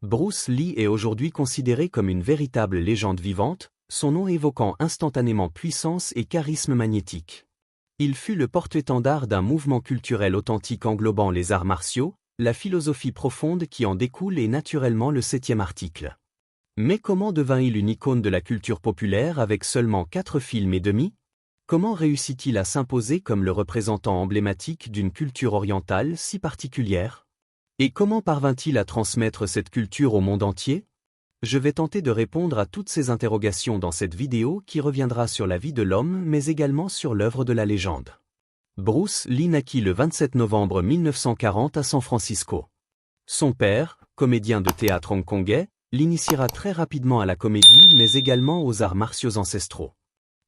Bruce Lee est aujourd'hui considéré comme une véritable légende vivante, son nom évoquant instantanément puissance et charisme magnétique. Il fut le porte-étendard d'un mouvement culturel authentique englobant les arts martiaux, la philosophie profonde qui en découle et naturellement le 7e article. Mais comment devint-il une icône de la culture populaire avec seulement 4 films et demi? Comment réussit-il à s'imposer comme le représentant emblématique d'une culture orientale si particulière? Et comment parvint-il à transmettre cette culture au monde entier? Je vais tenter de répondre à toutes ces interrogations dans cette vidéo qui reviendra sur la vie de l'homme mais également sur l'œuvre de la légende. Bruce Lee naquit le 27 novembre 1940 à San Francisco. Son père, comédien de théâtre hongkongais, l'initiera très rapidement à la comédie mais également aux arts martiaux ancestraux.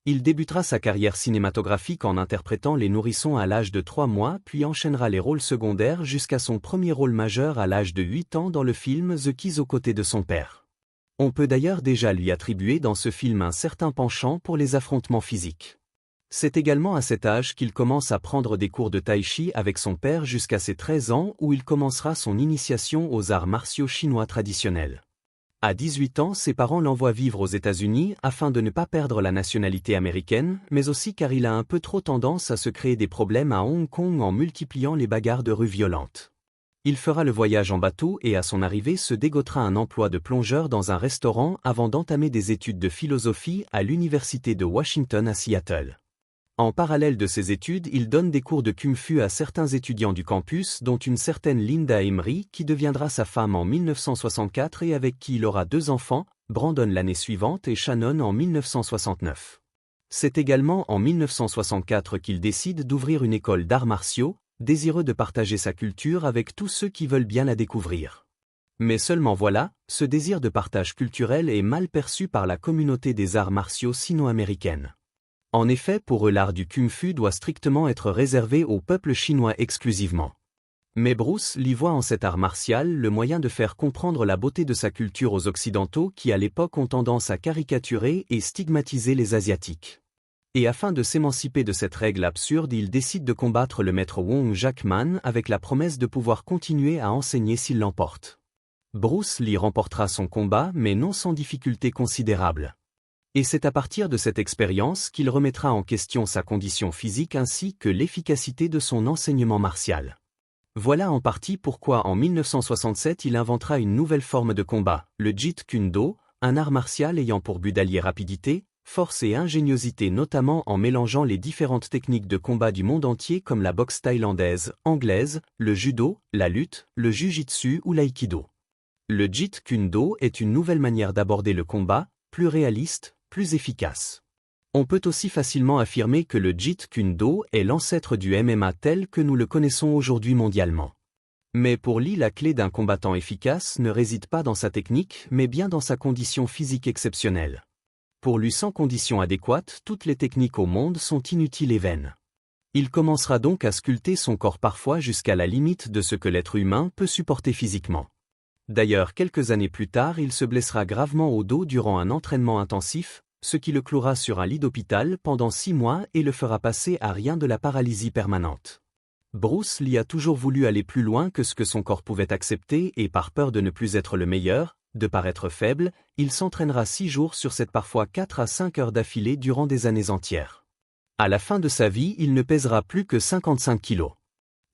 Il débutera sa carrière cinématographique en interprétant les nourrissons à l'âge de 3 mois puis enchaînera les rôles secondaires jusqu'à son premier rôle majeur à l'âge de 8 ans dans le film The Keys aux côtés de son père. On peut d'ailleurs déjà lui attribuer dans ce film un certain penchant pour les affrontements physiques. C'est également à cet âge qu'il commence à prendre des cours de tai chi avec son père jusqu'à ses 13 ans où il commencera son initiation aux arts martiaux chinois traditionnels. À 18 ans, ses parents l'envoient vivre aux États-Unis afin de ne pas perdre la nationalité américaine, mais aussi car il a un peu trop tendance à se créer des problèmes à Hong Kong en multipliant les bagarres de rue violentes. Il fera le voyage en bateau et à son arrivée se dégotera un emploi de plongeur dans un restaurant avant d'entamer des études de philosophie à l'université de Washington à Seattle. En parallèle de ses études, il donne des cours de kung-fu à certains étudiants du campus dont une certaine Linda Emery qui deviendra sa femme en 1964 et avec qui il aura 2 enfants, Brandon l'année suivante et Shannon en 1969. C'est également en 1964 qu'il décide d'ouvrir une école d'arts martiaux, désireux de partager sa culture avec tous ceux qui veulent bien la découvrir. Mais seulement voilà, ce désir de partage culturel est mal perçu par la communauté des arts martiaux sino-américaines. En effet, pour eux l'art du kung-fu doit strictement être réservé au peuple chinois exclusivement. Mais Bruce Lee voit en cet art martial le moyen de faire comprendre la beauté de sa culture aux Occidentaux qui à l'époque ont tendance à caricaturer et stigmatiser les Asiatiques. Et afin de s'émanciper de cette règle absurde, il décide de combattre le maître Wong Jackman avec la promesse de pouvoir continuer à enseigner s'il l'emporte. Bruce Lee remportera son combat mais non sans difficulté considérable. Et c'est à partir de cette expérience qu'il remettra en question sa condition physique ainsi que l'efficacité de son enseignement martial. Voilà en partie pourquoi en 1967 il inventera une nouvelle forme de combat, le Jeet Kune Do, un art martial ayant pour but d'allier rapidité, force et ingéniosité notamment en mélangeant les différentes techniques de combat du monde entier comme la boxe thaïlandaise, anglaise, le judo, la lutte, le jiu-jitsu ou l'aïkido. Le Jeet Kune Do est une nouvelle manière d'aborder le combat, plus réaliste, plus efficace. On peut aussi facilement affirmer que le Jeet Kune Do est l'ancêtre du MMA tel que nous le connaissons aujourd'hui mondialement. Mais pour Lee, la clé d'un combattant efficace ne réside pas dans sa technique mais bien dans sa condition physique exceptionnelle. Pour lui, sans conditions adéquates, toutes les techniques au monde sont inutiles et vaines. Il commencera donc à sculpter son corps parfois jusqu'à la limite de ce que l'être humain peut supporter physiquement. D'ailleurs, quelques années plus tard, il se blessera gravement au dos durant un entraînement intensif, ce qui le clouera sur un lit d'hôpital pendant 6 mois et le fera passer à rien de la paralysie permanente. Bruce Lee a toujours voulu aller plus loin que ce que son corps pouvait accepter et par peur de ne plus être le meilleur, de paraître faible, il s'entraînera 6 jours sur 7 parfois 4 à 5 heures d'affilée durant des années entières. À la fin de sa vie, il ne pèsera plus que 55 kilos.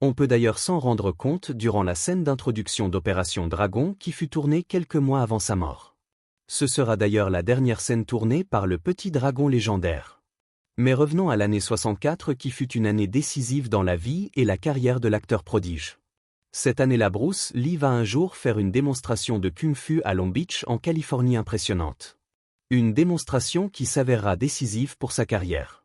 On peut d'ailleurs s'en rendre compte durant la scène d'introduction d'Opération Dragon qui fut tournée quelques mois avant sa mort. Ce sera d'ailleurs la dernière scène tournée par le petit dragon légendaire. Mais revenons à l'année 64 qui fut une année décisive dans la vie et la carrière de l'acteur prodige. Cette année-là, Bruce Lee va un jour faire une démonstration de kung-fu à Long Beach en Californie impressionnante. Une démonstration qui s'avérera décisive pour sa carrière.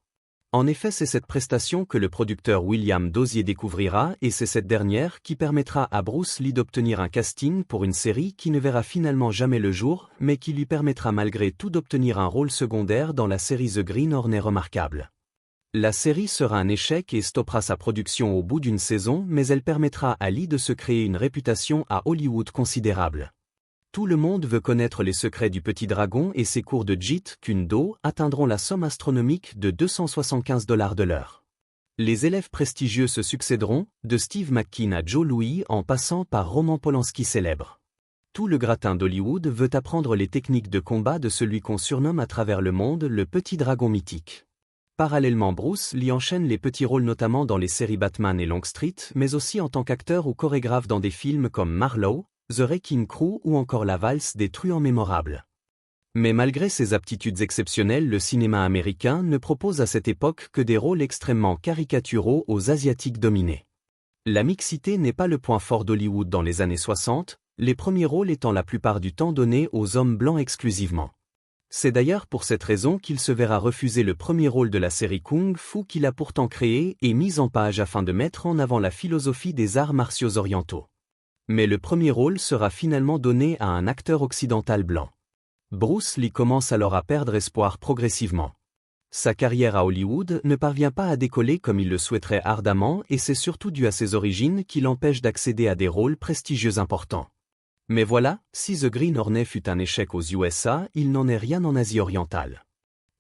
En effet, c'est cette prestation que le producteur William Dozier découvrira et c'est cette dernière qui permettra à Bruce Lee d'obtenir un casting pour une série qui ne verra finalement jamais le jour, mais qui lui permettra malgré tout d'obtenir un rôle secondaire dans la série The Green Hornet remarquable. La série sera un échec et stoppera sa production au bout d'une saison, mais elle permettra à Lee de se créer une réputation à Hollywood considérable. Tout le monde veut connaître les secrets du petit dragon et ses cours de Jeet Kune Do atteindront la somme astronomique de $275 de l'heure. Les élèves prestigieux se succéderont, de Steve McQueen à Joe Louis en passant par Roman Polanski célèbre. Tout le gratin d'Hollywood veut apprendre les techniques de combat de celui qu'on surnomme à travers le monde le petit dragon mythique. Parallèlement, Bruce Lee enchaîne les petits rôles notamment dans les séries Batman et Longstreet, mais aussi en tant qu'acteur ou chorégraphe dans des films comme Marlowe, The Wrecking Crew ou encore La valse des truands mémorables. Mais malgré ses aptitudes exceptionnelles, le cinéma américain ne propose à cette époque que des rôles extrêmement caricaturaux aux Asiatiques dominés. La mixité n'est pas le point fort d'Hollywood dans les années 60, les premiers rôles étant la plupart du temps donnés aux hommes blancs exclusivement. C'est d'ailleurs pour cette raison qu'il se verra refuser le premier rôle de la série Kung Fu qu'il a pourtant créé et mis en page afin de mettre en avant la philosophie des arts martiaux orientaux. Mais le premier rôle sera finalement donné à un acteur occidental blanc. Bruce Lee commence alors à perdre espoir progressivement. Sa carrière à Hollywood ne parvient pas à décoller comme il le souhaiterait ardemment et c'est surtout dû à ses origines qui l'empêchent d'accéder à des rôles prestigieux importants. Mais voilà, si The Green Hornet fut un échec aux USA, il n'en est rien en Asie orientale.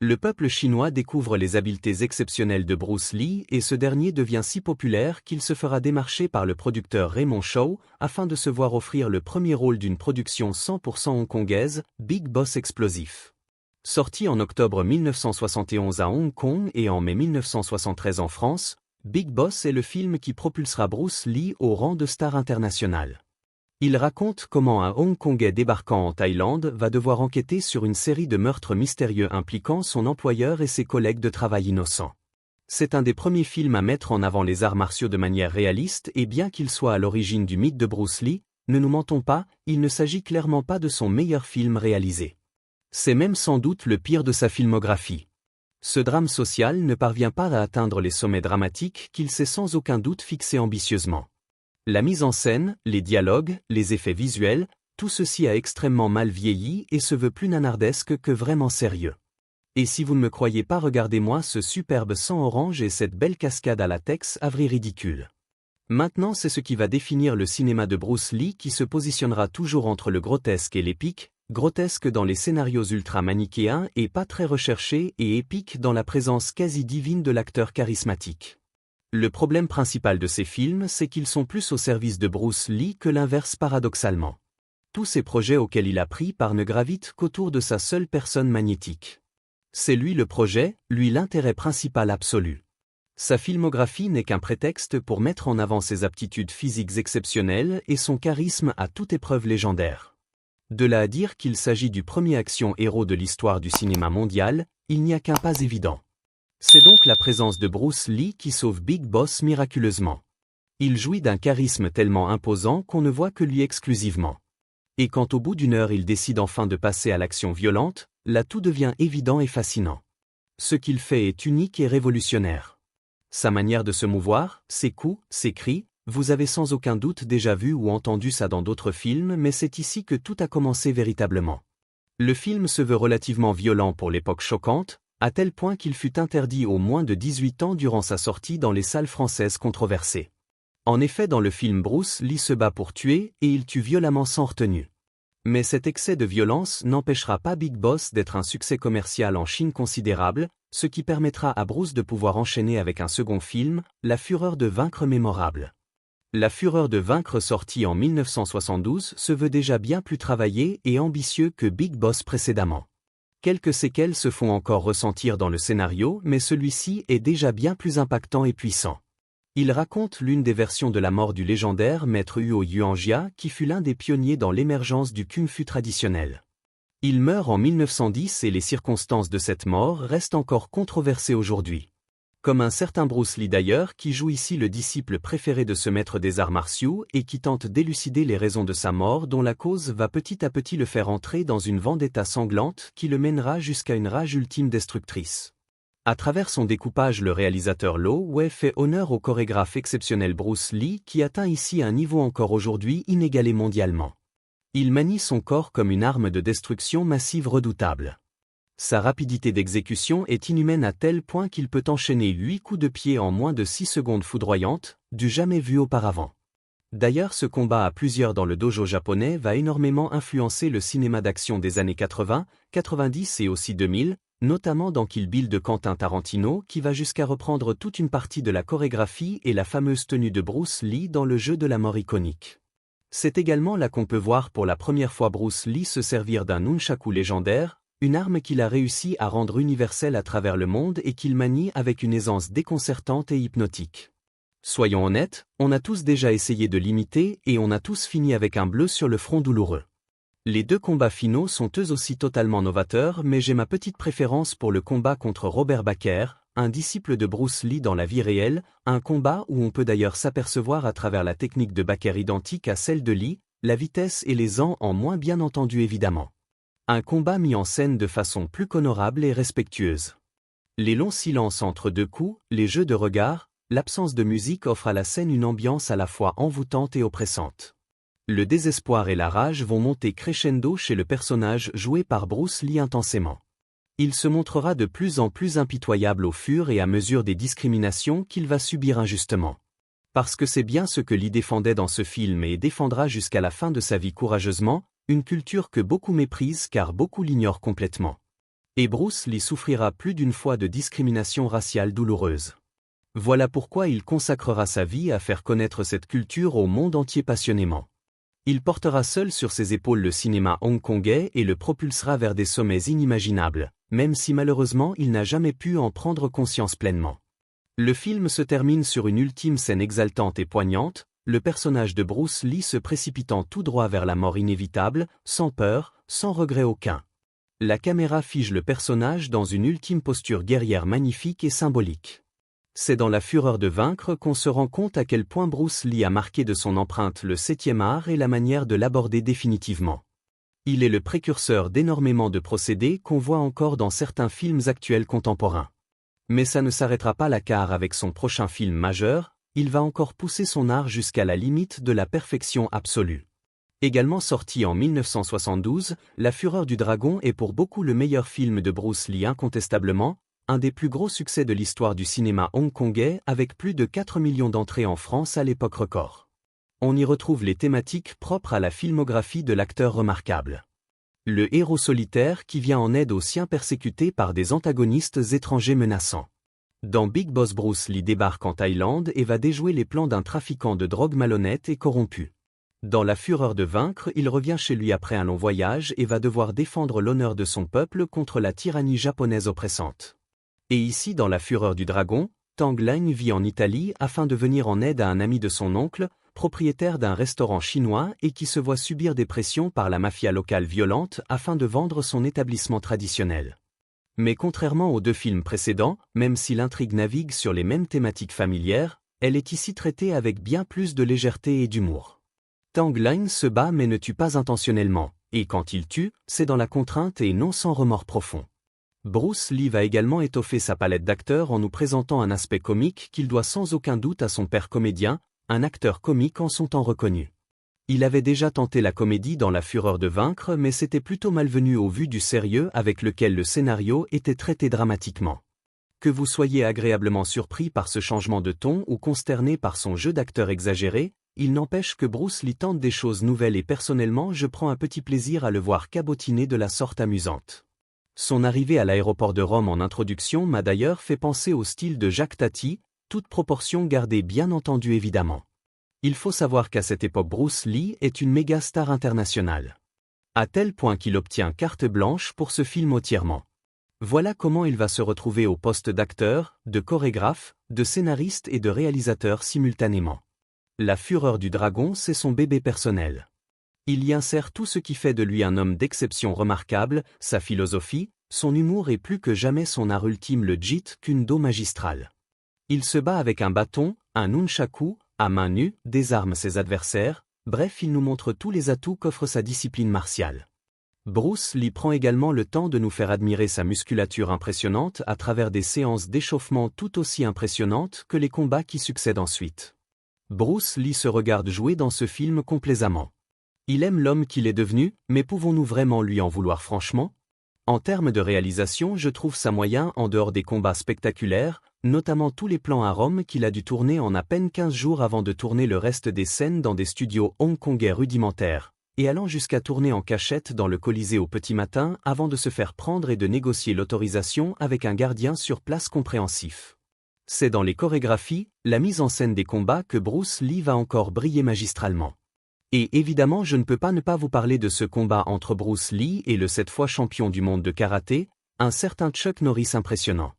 Le peuple chinois découvre les habiletés exceptionnelles de Bruce Lee et ce dernier devient si populaire qu'il se fera démarcher par le producteur Raymond Chow afin de se voir offrir le premier rôle d'une production 100% hongkongaise, Big Boss Explosif. Sorti en octobre 1971 à Hong Kong et en mai 1973 en France, Big Boss est le film qui propulsera Bruce Lee au rang de star internationale. Il raconte comment un Hongkongais débarquant en Thaïlande va devoir enquêter sur une série de meurtres mystérieux impliquant son employeur et ses collègues de travail innocents. C'est un des premiers films à mettre en avant les arts martiaux de manière réaliste et bien qu'il soit à l'origine du mythe de Bruce Lee, ne nous mentons pas, il ne s'agit clairement pas de son meilleur film réalisé. C'est même sans doute le pire de sa filmographie. Ce drame social ne parvient pas à atteindre les sommets dramatiques qu'il s'est sans aucun doute fixés ambitieusement. La mise en scène, les dialogues, les effets visuels, tout ceci a extrêmement mal vieilli et se veut plus nanardesque que vraiment sérieux. Et si vous ne me croyez pas, regardez-moi ce superbe sang orange et cette belle cascade à latex à vrai ridicule. Maintenant, c'est ce qui va définir le cinéma de Bruce Lee qui se positionnera toujours entre le grotesque et l'épique, grotesque dans les scénarios ultra manichéens et pas très recherchés et épique dans la présence quasi divine de l'acteur charismatique. Le problème principal de ces films, c'est qu'ils sont plus au service de Bruce Lee que l'inverse paradoxalement. Tous ces projets auxquels il a pris part ne gravitent qu'autour de sa seule personne magnétique. C'est lui le projet, lui l'intérêt principal absolu. Sa filmographie n'est qu'un prétexte pour mettre en avant ses aptitudes physiques exceptionnelles et son charisme à toute épreuve légendaire. De là à dire qu'il s'agit du premier action-héros de l'histoire du cinéma mondial, il n'y a qu'un pas évident. C'est donc la présence de Bruce Lee qui sauve Big Boss miraculeusement. Il jouit d'un charisme tellement imposant qu'on ne voit que lui exclusivement. Et quand au bout d'une heure il décide enfin de passer à l'action violente, là tout devient évident et fascinant. Ce qu'il fait est unique et révolutionnaire. Sa manière de se mouvoir, ses coups, ses cris, vous avez sans aucun doute déjà vu ou entendu ça dans d'autres films, mais c'est ici que tout a commencé véritablement. Le film se veut relativement violent pour l'époque choquante, à tel point qu'il fut interdit aux moins de 18 ans durant sa sortie dans les salles françaises controversées. En effet, dans le film, Bruce Lee se bat pour tuer et il tue violemment sans retenue. Mais cet excès de violence n'empêchera pas Big Boss d'être un succès commercial en Chine considérable, ce qui permettra à Bruce de pouvoir enchaîner avec un second film, La Fureur de vaincre mémorable. La Fureur de vaincre sorti en 1972 se veut déjà bien plus travaillé et ambitieux que Big Boss précédemment. Quelques séquelles se font encore ressentir dans le scénario, mais celui-ci est déjà bien plus impactant et puissant. Il raconte l'une des versions de la mort du légendaire maître Huo Yuanjia qui fut l'un des pionniers dans l'émergence du kung-fu traditionnel. Il meurt en 1910 et les circonstances de cette mort restent encore controversées aujourd'hui. Comme un certain Bruce Lee d'ailleurs qui joue ici le disciple préféré de ce maître des arts martiaux et qui tente d'élucider les raisons de sa mort dont la cause va petit à petit le faire entrer dans une vendetta sanglante qui le mènera jusqu'à une rage ultime destructrice. À travers son découpage, le réalisateur Lo Wei fait honneur au chorégraphe exceptionnel Bruce Lee qui atteint ici un niveau encore aujourd'hui inégalé mondialement. Il manie son corps comme une arme de destruction massive redoutable. Sa rapidité d'exécution est inhumaine à tel point qu'il peut enchaîner 8 coups de pied en moins de 6 secondes foudroyantes, du jamais vu auparavant. D'ailleurs, ce combat à plusieurs dans le dojo japonais va énormément influencer le cinéma d'action des années 80, 90 et aussi 2000, notamment dans Kill Bill de Quentin Tarantino qui va jusqu'à reprendre toute une partie de la chorégraphie et la fameuse tenue de Bruce Lee dans le jeu de la mort iconique. C'est également là qu'on peut voir pour la première fois Bruce Lee se servir d'un nunchaku légendaire, une arme qu'il a réussi à rendre universelle à travers le monde et qu'il manie avec une aisance déconcertante et hypnotique. Soyons honnêtes, on a tous déjà essayé de l'imiter et on a tous fini avec un bleu sur le front douloureux. Les deux combats finaux sont eux aussi totalement novateurs, mais j'ai ma petite préférence pour le combat contre Robert Baker, un disciple de Bruce Lee dans la vie réelle, un combat où on peut d'ailleurs s'apercevoir à travers la technique de Baker identique à celle de Lee, la vitesse et les ans en moins bien entendu évidemment. Un combat mis en scène de façon plus qu'honorable et respectueuse. Les longs silences entre deux coups, les jeux de regard, l'absence de musique offrent à la scène une ambiance à la fois envoûtante et oppressante. Le désespoir et la rage vont monter crescendo chez le personnage joué par Bruce Lee intensément. Il se montrera de plus en plus impitoyable au fur et à mesure des discriminations qu'il va subir injustement. Parce que c'est bien ce que Lee défendait dans ce film et défendra jusqu'à la fin de sa vie courageusement, une culture que beaucoup méprisent car beaucoup l'ignorent complètement. Et Bruce Lee souffrira plus d'une fois de discrimination raciale douloureuse. Voilà pourquoi il consacrera sa vie à faire connaître cette culture au monde entier passionnément. Il portera seul sur ses épaules le cinéma hongkongais et le propulsera vers des sommets inimaginables, même si malheureusement il n'a jamais pu en prendre conscience pleinement. Le film se termine sur une ultime scène exaltante et poignante, le personnage de Bruce Lee se précipitant tout droit vers la mort inévitable, sans peur, sans regret aucun. La caméra fige le personnage dans une ultime posture guerrière magnifique et symbolique. C'est dans La Fureur de vaincre qu'on se rend compte à quel point Bruce Lee a marqué de son empreinte le 7e art et la manière de l'aborder définitivement. Il est le précurseur d'énormément de procédés qu'on voit encore dans certains films actuels contemporains. Mais ça ne s'arrêtera pas là car avec son prochain film majeur, il va encore pousser son art jusqu'à la limite de la perfection absolue. Également sorti en 1972, La Fureur du Dragon est pour beaucoup le meilleur film de Bruce Lee incontestablement, un des plus gros succès de l'histoire du cinéma hongkongais avec plus de 4 millions d'entrées en France à l'époque record. On y retrouve les thématiques propres à la filmographie de l'acteur remarquable. Le héros solitaire qui vient en aide aux siens persécutés par des antagonistes étrangers menaçants. Dans Big Boss, Bruce Lee débarque en Thaïlande et va déjouer les plans d'un trafiquant de drogue malhonnête et corrompu. Dans La Fureur de vaincre, il revient chez lui après un long voyage et va devoir défendre l'honneur de son peuple contre la tyrannie japonaise oppressante. Et ici dans La Fureur du Dragon, Tang Lang vit en Italie afin de venir en aide à un ami de son oncle, propriétaire d'un restaurant chinois et qui se voit subir des pressions par la mafia locale violente afin de vendre son établissement traditionnel. Mais contrairement aux deux films précédents, même si l'intrigue navigue sur les mêmes thématiques familières, elle est ici traitée avec bien plus de légèreté et d'humour. Tang Lang se bat mais ne tue pas intentionnellement, et quand il tue, c'est dans la contrainte et non sans remords profond. Bruce Lee va également étoffer sa palette d'acteurs en nous présentant un aspect comique qu'il doit sans aucun doute à son père comédien, un acteur comique en son temps reconnu. Il avait déjà tenté la comédie dans La Fureur de vaincre mais c'était plutôt malvenu au vu du sérieux avec lequel le scénario était traité dramatiquement. Que vous soyez agréablement surpris par ce changement de ton ou consterné par son jeu d'acteur exagéré, il n'empêche que Bruce Lee tente des choses nouvelles et personnellement je prends un petit plaisir à le voir cabotiner de la sorte amusante. Son arrivée à l'aéroport de Rome en introduction m'a d'ailleurs fait penser au style de Jacques Tati, toute proportion gardée bien entendu évidemment. Il faut savoir qu'à cette époque Bruce Lee est une méga star internationale. À tel point qu'il obtient carte blanche pour ce film entièrement. Voilà comment il va se retrouver au poste d'acteur, de chorégraphe, de scénariste et de réalisateur simultanément. La Fureur du Dragon, c'est son bébé personnel. Il y insère tout ce qui fait de lui un homme d'exception remarquable, sa philosophie, son humour et plus que jamais son art ultime le Jeet Kune-Do magistral. Il se bat avec un bâton, un nunchaku, à main nue, désarme ses adversaires, bref il nous montre tous les atouts qu'offre sa discipline martiale. Bruce Lee prend également le temps de nous faire admirer sa musculature impressionnante à travers des séances d'échauffement tout aussi impressionnantes que les combats qui succèdent ensuite. Bruce Lee se regarde jouer dans ce film complaisamment. Il aime l'homme qu'il est devenu, mais pouvons-nous vraiment lui en vouloir franchement ? En termes de réalisation, je trouve ça moyen en dehors des combats spectaculaires, notamment tous les plans à Rome qu'il a dû tourner en à peine 15 jours avant de tourner le reste des scènes dans des studios hongkongais rudimentaires, et allant jusqu'à tourner en cachette dans le Colisée au petit matin avant de se faire prendre et de négocier l'autorisation avec un gardien sur place compréhensif. C'est dans les chorégraphies, la mise en scène des combats que Bruce Lee va encore briller magistralement. Et évidemment je ne peux pas ne pas vous parler de ce combat entre Bruce Lee et le 7 fois champion du monde de karaté, un certain Chuck Norris impressionnant.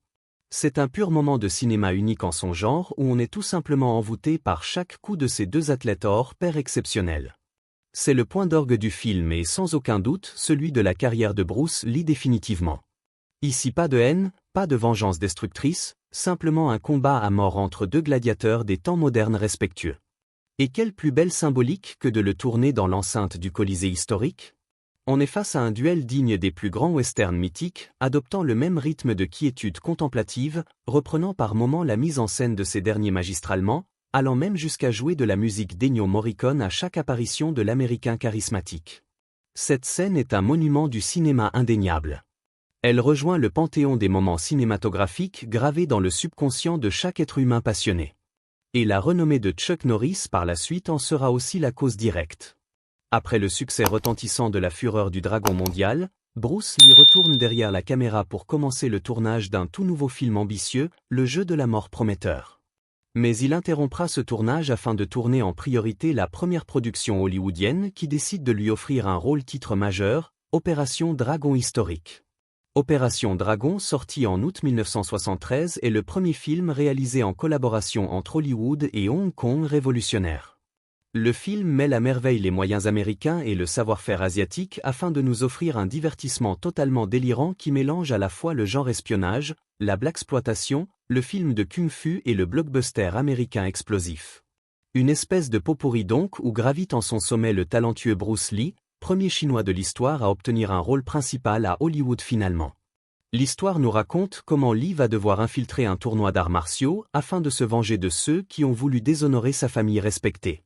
C'est un pur moment de cinéma unique en son genre où on est tout simplement envoûté par chaque coup de ces deux athlètes hors pair exceptionnels. C'est le point d'orgue du film et sans aucun doute celui de la carrière de Bruce Lee définitivement. Ici pas de haine, pas de vengeance destructrice, simplement un combat à mort entre deux gladiateurs des temps modernes respectueux. Et quelle plus belle symbolique que de le tourner dans l'enceinte du Colisée historique? On est face à un duel digne des plus grands westerns mythiques, adoptant le même rythme de quiétude contemplative, reprenant par moments la mise en scène de ces derniers magistralement, allant même jusqu'à jouer de la musique d'Ennio Morricone à chaque apparition de l'Américain charismatique. Cette scène est un monument du cinéma indéniable. Elle rejoint le panthéon des moments cinématographiques gravés dans le subconscient de chaque être humain passionné. Et la renommée de Chuck Norris par la suite en sera aussi la cause directe. Après le succès retentissant de La Fureur du Dragon mondial, Bruce Lee retourne derrière la caméra pour commencer le tournage d'un tout nouveau film ambitieux, Le Jeu de la mort prometteur. Mais il interrompra ce tournage afin de tourner en priorité la première production hollywoodienne qui décide de lui offrir un rôle-titre majeur, Opération Dragon historique. Opération Dragon, sorti en août 1973, est le premier film réalisé en collaboration entre Hollywood et Hong Kong révolutionnaire. Le film mêle à merveille les moyens américains et le savoir-faire asiatique afin de nous offrir un divertissement totalement délirant qui mélange à la fois le genre espionnage, la blaxploitation, le film de kung-fu et le blockbuster américain explosif. Une espèce de pot-pourri donc où gravite en son sommet le talentueux Bruce Lee, premier chinois de l'histoire à obtenir un rôle principal à Hollywood finalement. L'histoire nous raconte comment Lee va devoir infiltrer un tournoi d'arts martiaux afin de se venger de ceux qui ont voulu déshonorer sa famille respectée.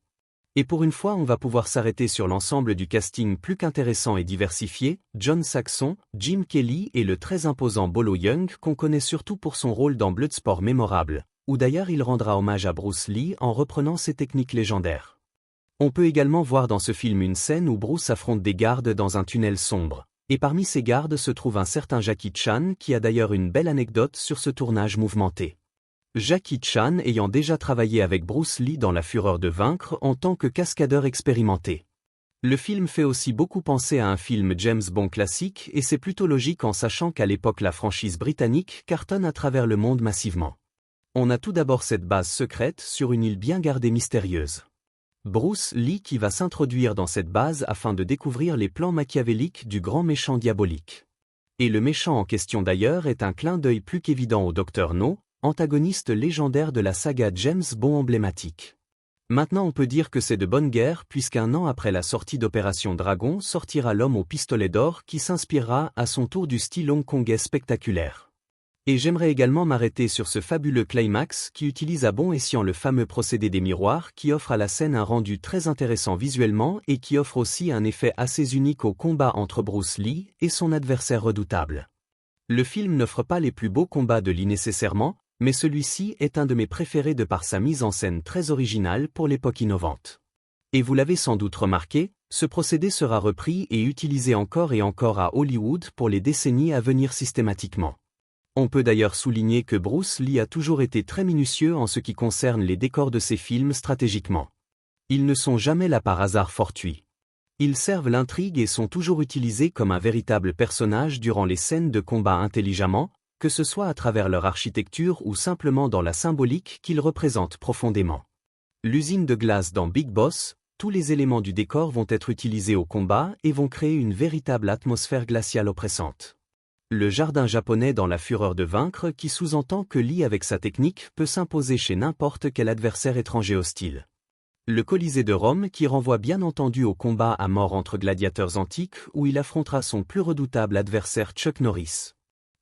Et pour une fois on va pouvoir s'arrêter sur l'ensemble du casting plus qu'intéressant et diversifié, John Saxon, Jim Kelly et le très imposant Bolo Yeung qu'on connaît surtout pour son rôle dans Bloodsport mémorable, où d'ailleurs il rendra hommage à Bruce Lee en reprenant ses techniques légendaires. On peut également voir dans ce film une scène où Bruce affronte des gardes dans un tunnel sombre, et parmi ces gardes se trouve un certain Jackie Chan qui a d'ailleurs une belle anecdote sur ce tournage mouvementé. Jackie Chan ayant déjà travaillé avec Bruce Lee dans La Fureur de vaincre en tant que cascadeur expérimenté. Le film fait aussi beaucoup penser à un film James Bond classique et c'est plutôt logique en sachant qu'à l'époque la franchise britannique cartonne à travers le monde massivement. On a tout d'abord cette base secrète sur une île bien gardée mystérieuse. Bruce Lee qui va s'introduire dans cette base afin de découvrir les plans machiavéliques du grand méchant diabolique. Et le méchant en question d'ailleurs est un clin d'œil plus qu'évident au Dr No, antagoniste légendaire de la saga James Bond emblématique. Maintenant on peut dire que c'est de bonne guerre puisqu'un an après la sortie d'Opération Dragon sortira L'Homme au pistolet d'or qui s'inspirera à son tour du style hongkongais spectaculaire. Et j'aimerais également m'arrêter sur ce fabuleux climax qui utilise à bon escient le fameux procédé des miroirs qui offre à la scène un rendu très intéressant visuellement et qui offre aussi un effet assez unique au combat entre Bruce Lee et son adversaire redoutable. Le film n'offre pas les plus beaux combats de Lee nécessairement, mais celui-ci est un de mes préférés de par sa mise en scène très originale pour l'époque innovante. Et vous l'avez sans doute remarqué, ce procédé sera repris et utilisé encore et encore à Hollywood pour les décennies à venir systématiquement. On peut d'ailleurs souligner que Bruce Lee a toujours été très minutieux en ce qui concerne les décors de ses films stratégiquement. Ils ne sont jamais là par hasard fortuit. Ils servent l'intrigue et sont toujours utilisés comme un véritable personnage durant les scènes de combat intelligemment, que ce soit à travers leur architecture ou simplement dans la symbolique qu'ils représentent profondément. L'usine de glace dans Big Boss, tous les éléments du décor vont être utilisés au combat et vont créer une véritable atmosphère glaciale oppressante. Le jardin japonais dans La Fureur de vaincre qui sous-entend que Lee avec sa technique peut s'imposer chez n'importe quel adversaire étranger hostile. Le Colisée de Rome qui renvoie bien entendu au combat à mort entre gladiateurs antiques où il affrontera son plus redoutable adversaire Chuck Norris.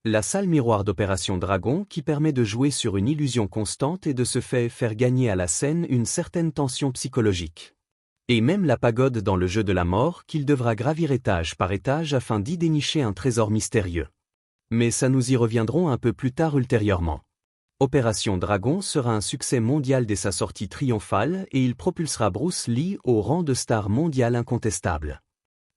La salle miroir d'Opération Dragon qui permet de jouer sur une illusion constante et de ce fait faire gagner à la scène une certaine tension psychologique. Et même la pagode dans Le Jeu de la mort qu'il devra gravir étage par étage afin d'y dénicher un trésor mystérieux. Mais ça nous y reviendrons un peu plus tard ultérieurement. Opération Dragon sera un succès mondial dès sa sortie triomphale et il propulsera Bruce Lee au rang de star mondiale incontestable.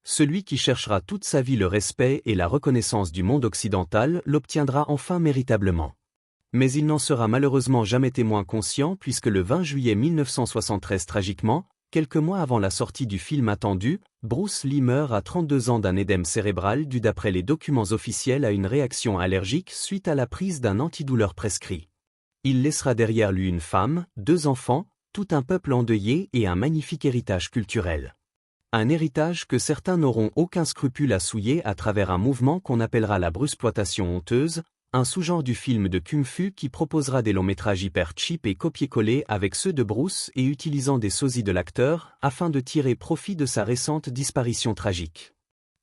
Celui qui cherchera toute sa vie le respect et la reconnaissance du monde occidental l'obtiendra enfin méritablement. Mais il n'en sera malheureusement jamais témoin conscient puisque le 20 juillet 1973 tragiquement, Quelques mois avant la sortie du film attendu, Bruce Lee meurt à 32 ans d'un édème cérébral dû d'après les documents officiels à une réaction allergique suite à la prise d'un antidouleur prescrit. Il laissera derrière lui une femme, 2 enfants, tout un peuple endeuillé et un magnifique héritage culturel. Un héritage que certains n'auront aucun scrupule à souiller à travers un mouvement qu'on appellera la bruxploitation honteuse, un sous-genre du film de kung-fu qui proposera des longs-métrages hyper cheap et copier-coller avec ceux de Bruce et utilisant des sosies de l'acteur afin de tirer profit de sa récente disparition tragique.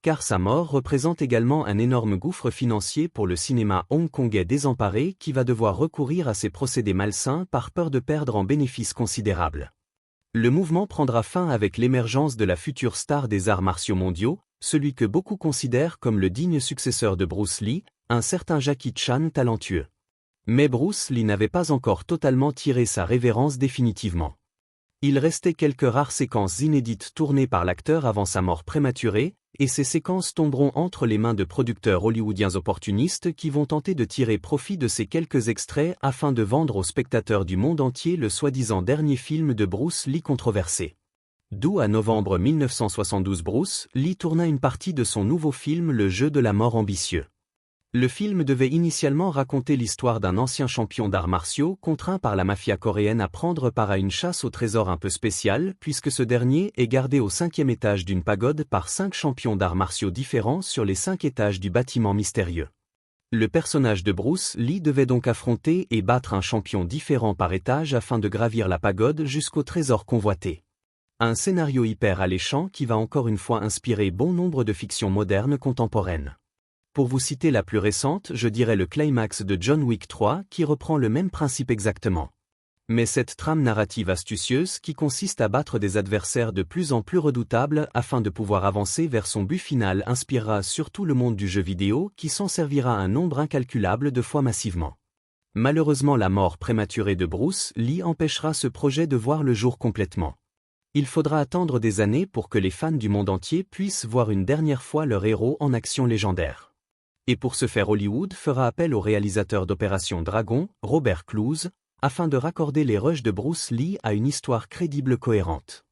Car sa mort représente également un énorme gouffre financier pour le cinéma hongkongais désemparé qui va devoir recourir à ces procédés malsains par peur de perdre en bénéfices considérables. Le mouvement prendra fin avec l'émergence de la future star des arts martiaux mondiaux, celui que beaucoup considèrent comme le digne successeur de Bruce Lee, un certain Jackie Chan talentueux. Mais Bruce Lee n'avait pas encore totalement tiré sa révérence définitivement. Il restait quelques rares séquences inédites tournées par l'acteur avant sa mort prématurée, et ces séquences tomberont entre les mains de producteurs hollywoodiens opportunistes qui vont tenter de tirer profit de ces quelques extraits afin de vendre aux spectateurs du monde entier le soi-disant dernier film de Bruce Lee controversé. D'où à novembre 1972 Bruce Lee tourna une partie de son nouveau film Le jeu de la mort ambitieux. Le film devait initialement raconter l'histoire d'un ancien champion d'arts martiaux contraint par la mafia coréenne à prendre part à une chasse au trésor un peu spéciale puisque ce dernier est gardé au 5e étage d'une pagode par 5 champions d'arts martiaux différents sur les 5 étages du bâtiment mystérieux. Le personnage de Bruce Lee devait donc affronter et battre un champion différent par étage afin de gravir la pagode jusqu'au trésor convoité. Un scénario hyper alléchant qui va encore une fois inspirer bon nombre de fictions modernes contemporaines. Pour vous citer la plus récente, je dirais le climax de John Wick 3 qui reprend le même principe exactement. Mais cette trame narrative astucieuse qui consiste à battre des adversaires de plus en plus redoutables afin de pouvoir avancer vers son but final inspirera surtout le monde du jeu vidéo qui s'en servira un nombre incalculable de fois massivement. Malheureusement la mort prématurée de Bruce Lee empêchera ce projet de voir le jour complètement. Il faudra attendre des années pour que les fans du monde entier puissent voir une dernière fois leur héros en action légendaire. Et pour ce faire Hollywood fera appel au réalisateur d'Opération Dragon, Robert Clouse, afin de raccorder les rushs de Bruce Lee à une histoire crédible cohérente.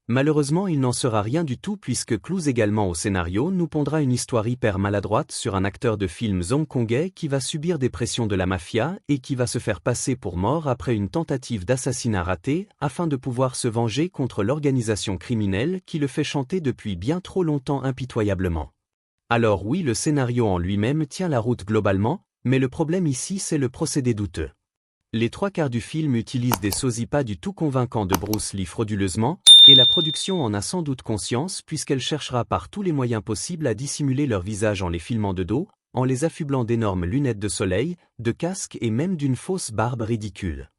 Malheureusement il n'en sera rien du tout puisque Clouse également au scénario nous pondra une histoire hyper maladroite sur un acteur de films hongkongais qui va subir des pressions de la mafia et qui va se faire passer pour mort après une tentative d'assassinat ratée afin de pouvoir se venger contre l'organisation criminelle qui le fait chanter depuis bien trop longtemps impitoyablement. Alors oui, le scénario en lui-même tient la route globalement, mais le problème ici c'est le procédé douteux. Les 3/4 du film utilisent des sosies pas du tout convaincants de Bruce Lee frauduleusement, et la production en a sans doute conscience puisqu'elle cherchera par tous les moyens possibles à dissimuler leur visage en les filmant de dos, en les affublant d'énormes lunettes de soleil, de casques et même d'une fausse barbe ridicule.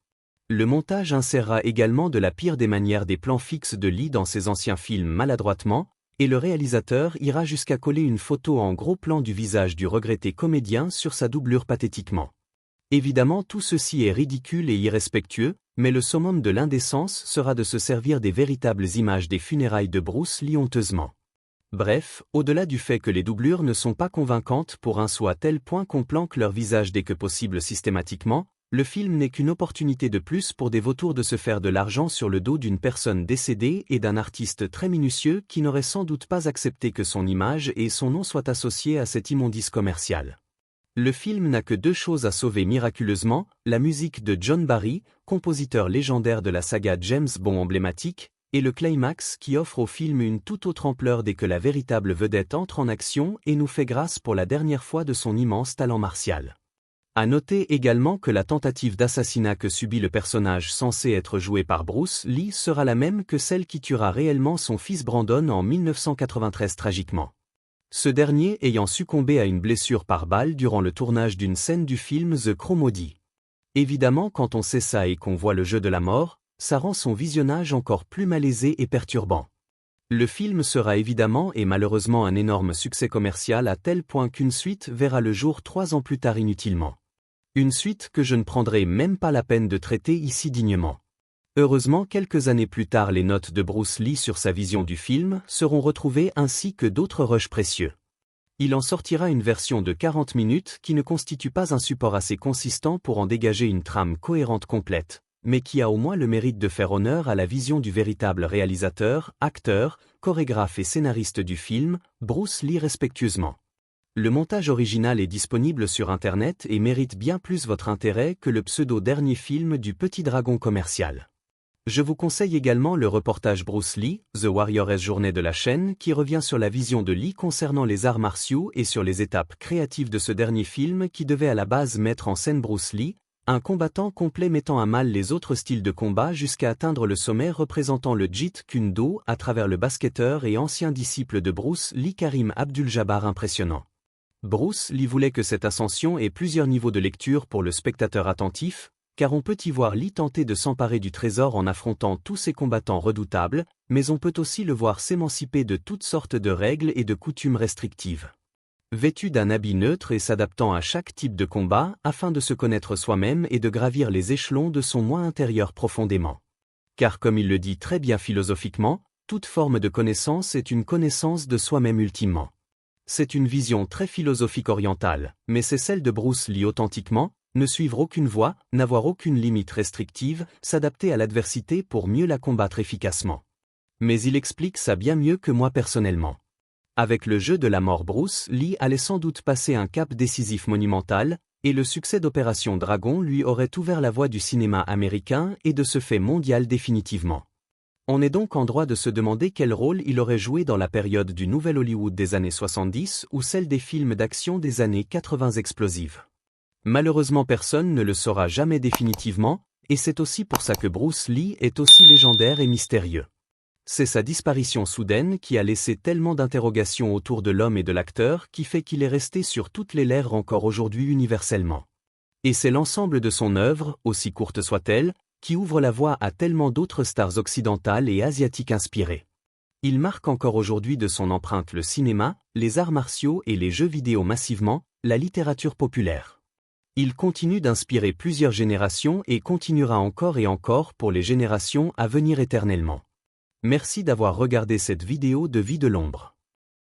Le montage insérera également de la pire des manières des plans fixes de Lee dans ses anciens films maladroitement, et le réalisateur ira jusqu'à coller une photo en gros plan du visage du regretté comédien sur sa doublure pathétiquement. Évidemment tout ceci est ridicule et irrespectueux, mais le summum de l'indécence sera de se servir des véritables images des funérailles de Bruce Lee honteusement. Bref, au-delà du fait que les doublures ne sont pas convaincantes pour un saut à tel point qu'on planque leur visage dès que possible systématiquement, le film n'est qu'une opportunité de plus pour des vautours de se faire de l'argent sur le dos d'une personne décédée et d'un artiste très minutieux qui n'aurait sans doute pas accepté que son image et son nom soient associés à cette immondice commerciale. Le film n'a que 2 choses à sauver miraculeusement, la musique de John Barry, compositeur légendaire de la saga James Bond emblématique, et le climax qui offre au film une toute autre ampleur dès que la véritable vedette entre en action et nous fait grâce pour la dernière fois de son immense talent martial. À noter également que la tentative d'assassinat que subit le personnage censé être joué par Bruce Lee sera la même que celle qui tuera réellement son fils Brandon en 1993 tragiquement. Ce dernier ayant succombé à une blessure par balle durant le tournage d'une scène du film The Crow maudit. Évidemment quand on sait ça et qu'on voit le jeu de la mort, ça rend son visionnage encore plus malaisé et perturbant. Le film sera évidemment et malheureusement un énorme succès commercial à tel point qu'une suite verra le jour 3 ans plus tard inutilement. Une suite que je ne prendrai même pas la peine de traiter ici dignement. Heureusement quelques années plus tard les notes de Bruce Lee sur sa vision du film seront retrouvées ainsi que d'autres rushs précieux. Il en sortira une version de 40 minutes qui ne constitue pas un support assez consistant pour en dégager une trame cohérente complète, mais qui a au moins le mérite de faire honneur à la vision du véritable réalisateur, acteur, chorégraphe et scénariste du film, Bruce Lee respectueusement. Le montage original est disponible sur Internet et mérite bien plus votre intérêt que le pseudo-dernier film du petit dragon commercial. Je vous conseille également le reportage Bruce Lee, The Warrior's Journey de la chaîne qui revient sur la vision de Lee concernant les arts martiaux et sur les étapes créatives de ce dernier film qui devait à la base mettre en scène Bruce Lee, un combattant complet mettant à mal les autres styles de combat jusqu'à atteindre le sommet représentant le Jeet Kune Do à travers le basketteur et ancien disciple de Bruce Lee Karim Abdul-Jabbar impressionnant. Bruce Lee voulait que cette ascension ait plusieurs niveaux de lecture pour le spectateur attentif, car on peut y voir Lee tenter de s'emparer du trésor en affrontant tous ces combattants redoutables, mais on peut aussi le voir s'émanciper de toutes sortes de règles et de coutumes restrictives. Vêtu d'un habit neutre et s'adaptant à chaque type de combat afin de se connaître soi-même et de gravir les échelons de son moi intérieur profondément. Car comme il le dit très bien philosophiquement, toute forme de connaissance est une connaissance de soi-même ultimement. C'est une vision très philosophique orientale, mais c'est celle de Bruce Lee authentiquement, ne suivre aucune voie, n'avoir aucune limite restrictive, s'adapter à l'adversité pour mieux la combattre efficacement. Mais il explique ça bien mieux que moi personnellement. Avec le jeu de la mort, Bruce Lee allait sans doute passer un cap décisif monumental, et le succès d'Opération Dragon lui aurait ouvert la voie du cinéma américain et de ce fait mondial définitivement. On est donc en droit de se demander quel rôle il aurait joué dans la période du Nouvel Hollywood des années 70 ou celle des films d'action des années 80 explosives. Malheureusement personne ne le saura jamais définitivement, et c'est aussi pour ça que Bruce Lee est aussi légendaire et mystérieux. C'est sa disparition soudaine qui a laissé tellement d'interrogations autour de l'homme et de l'acteur qui fait qu'il est resté sur toutes les lèvres encore aujourd'hui universellement. Et c'est l'ensemble de son œuvre, aussi courte soit-elle, qui ouvre la voie à tellement d'autres stars occidentales et asiatiques inspirées. Il marque encore aujourd'hui de son empreinte le cinéma, les arts martiaux et les jeux vidéo massivement, la littérature populaire. Il continue d'inspirer plusieurs générations et continuera encore et encore pour les générations à venir éternellement. Merci d'avoir regardé cette vidéo de Vie de l'ombre.